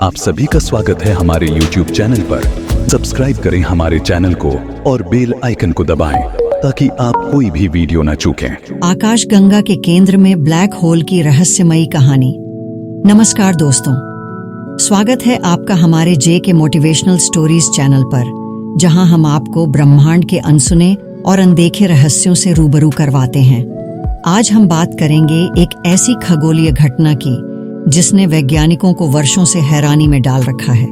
आप सभी का स्वागत है हमारे YouTube चैनल पर। सब्सक्राइब करें हमारे चैनल को और बेल आइकन को दबाएं ताकि आप कोई भी वीडियो न चूकें। आकाशगंगा के केंद्र में ब्लैक होल की रहस्यमयी कहानी। नमस्कार दोस्तों, स्वागत है आपका हमारे जे के मोटिवेशनल स्टोरीज चैनल पर, जहां हम आपको ब्रह्मांड के अनसुने और अनदेखे रहस्यों से रूबरू करवाते हैं। आज हम बात करेंगे एक ऐसी खगोलीय घटना की जिसने वैज्ञानिकों को वर्षों से हैरानी में डाल रखा है।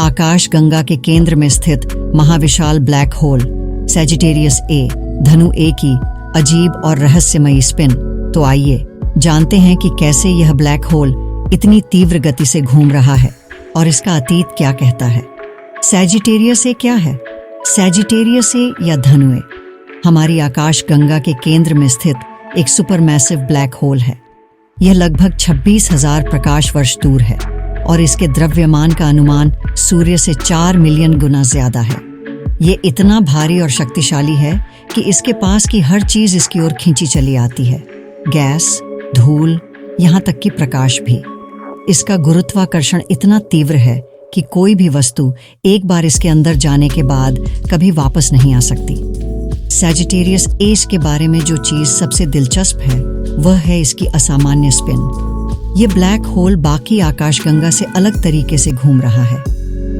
आकाशगंगा के केंद्र में स्थित महाविशाल ब्लैक होल सैजिटेरियस ए, धनु ए की अजीब और रहस्यमयी स्पिन। तो आइए जानते हैं कि कैसे यह ब्लैक होल इतनी तीव्र गति से घूम रहा है और इसका अतीत क्या कहता है। सैजिटेरियस ए क्या है? सैजिटेरियस ए या धनु ए हमारी आकाशगंगा के केंद्र में स्थित एक सुपरमैसिव ब्लैक होल है। यह लगभग 26,000 प्रकाश वर्ष दूर है और इसके द्रव्यमान का अनुमान सूर्य से 4 मिलियन गुना ज्यादा है। ये इतना भारी और शक्तिशाली है कि इसके पास की हर चीज इसकी ओर खींची चली आती है। गैस, धूल, यहाँ तक कि प्रकाश भी। इसका गुरुत्वाकर्षण इतना तीव्र है कि कोई भी वस्तु एक बार इसके अंदर जाने के बाद कभी वापस नहीं आ सकती। सैजिटेरियस ए के बारे में जो चीज सबसे दिलचस्प है वह है इसकी असामान्य स्पिन। ये ब्लैक होल बाकी आकाशगंगा से अलग तरीके से घूम रहा है।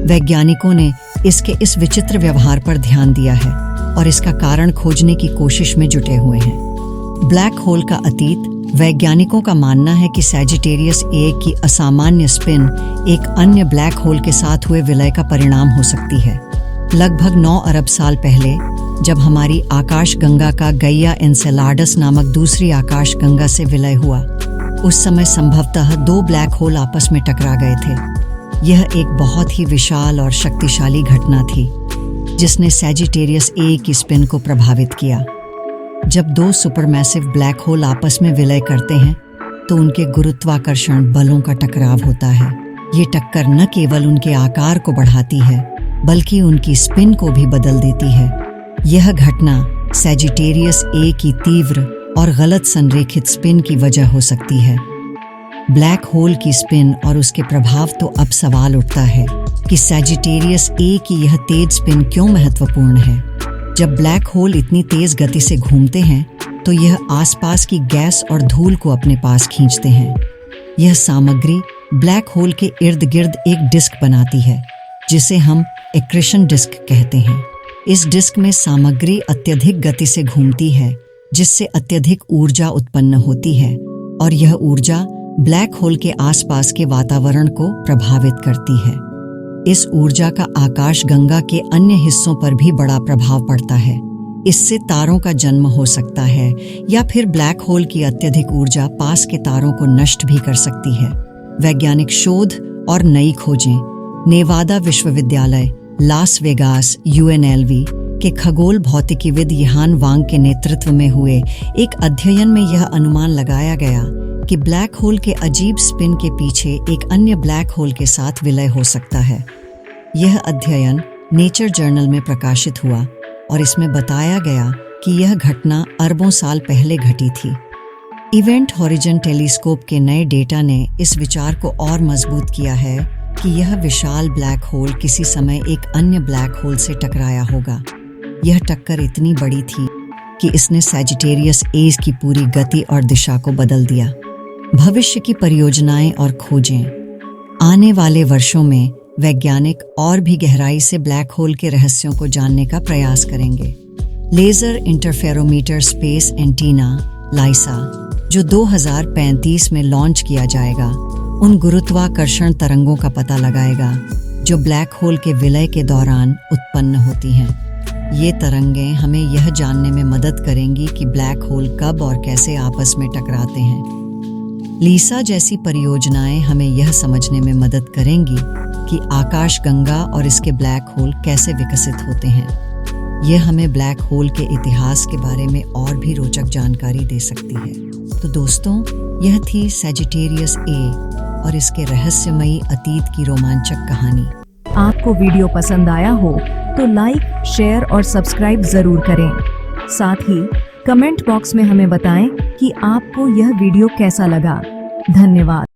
वैज्ञानिकों ने इसके इस विचित्र व्यवहार पर ध्यान दिया है और इसका कारण खोजने की कोशिश में जुटे हुए हैं। ब्लैक होल का अतीत। वैज्ञानिकों का मानना है कि सैजिटेरियस ए की असामान्य स्पिन एक अन्य ब्लैक होल के साथ हुए विलय का परिणाम हो सकती है। लगभग 9 अरब साल पहले जब हमारी आकाशगंगा का गैया एनसेलाडस नामक दूसरी आकाशगंगा से विलय हुआ, उस समय संभवतः 2 ब्लैक होल आपस में टकरा गए थे। यह एक बहुत ही विशाल और शक्तिशाली घटना थी जिसने सैजिटेरियस ए की स्पिन को प्रभावित किया। जब 2 सुपरमैसिव ब्लैक होल आपस में विलय करते हैं तो उनके गुरुत्वाकर्षण बलों का टकराव होता है। ये टक्कर न केवल उनके आकार को बढ़ाती है बल्कि उनकी स्पिन को भी बदल देती है। यह घटना सैजिटेरियस ए की तीव्र और गलत संरेखित स्पिन की वजह हो सकती है। ब्लैक होल की स्पिन और उसके प्रभाव। तो अब सवाल उठता है कि सैजिटेरियस ए की यह तेज स्पिन क्यों महत्वपूर्ण है। जब ब्लैक होल इतनी तेज गति से घूमते हैं तो यह आसपास की गैस और धूल को अपने पास खींचते हैं। यह सामग्री ब्लैक होल के इर्द गिर्द एक डिस्क बनाती है जिसे हम एक्रेशन डिस्क कहते हैं। इस डिस्क में सामग्री अत्यधिक गति से घूमती है जिससे अत्यधिक ऊर्जा उत्पन्न होती है और यह ऊर्जा ब्लैक होल के आसपास के वातावरण को प्रभावित करती है। इस ऊर्जा का आकाशगंगा के अन्य हिस्सों पर भी बड़ा प्रभाव पड़ता है। इससे तारों का जन्म हो सकता है या फिर ब्लैक होल की अत्यधिक ऊर्जा पास के तारों को नष्ट भी कर सकती है। वैज्ञानिक शोध और नई खोजें। नेवादा विश्वविद्यालय लास वेगास UNLV के खगोल भौतिकीविद यहान वांग के नेतृत्व में हुए एक अध्ययन में यह अनुमान लगाया गया कि ब्लैक होल के अजीब स्पिन के पीछे एक अन्य ब्लैक होल के साथ विलय हो सकता है। यह अध्ययन नेचर जर्नल में प्रकाशित हुआ और इसमें बताया गया कि यह घटना अरबों साल पहले घटी थी। इवेंट हॉरिजन टेलीस्कोप के नए डेटा ने इस विचार को और मजबूत किया है कि यह विशाल ब्लैक होल किसी समय एक अन्य ब्लैक होल से टकराया होगा। यह टक्कर इतनी बड़ी थी कि इसने सैजिटेरियस ए की पूरी गति और दिशा को बदल दिया। भविष्य की परियोजनाएं और खोजें। आने वाले वर्षों में वैज्ञानिक और भी गहराई से ब्लैक होल के रहस्यों को जानने का प्रयास करेंगे। लेजर इंटरफेरोमीटर स्पेस एंटीना लाइसा, जो 2035 में लॉन्च किया जाएगा, उन गुरुत्वाकर्षण तरंगों का पता लगाएगा जो ब्लैक होल के विलय के दौरान उत्पन्न होती हैं। ये तरंगें हमें यह जानने में मदद करेंगी कि ब्लैक होल कब और कैसे आपस में टकराते हैं। लीसा जैसी परियोजनाएं हमें यह समझने में मदद करेंगी कि आकाशगंगा और इसके ब्लैक होल कैसे विकसित होते हैं। यह हमें ब्लैक होल के इतिहास के बारे में और भी रोचक जानकारी दे सकती है। तो दोस्तों, यह थी सैजिटेरियस ए और इसके रहस्यमयी अतीत की रोमांचक कहानी। आपको वीडियो पसंद आया हो तो लाइक, शेयर और सब्सक्राइब जरूर करें। साथ ही कमेंट बॉक्स में हमें बताएं कि आपको यह वीडियो कैसा लगा। धन्यवाद।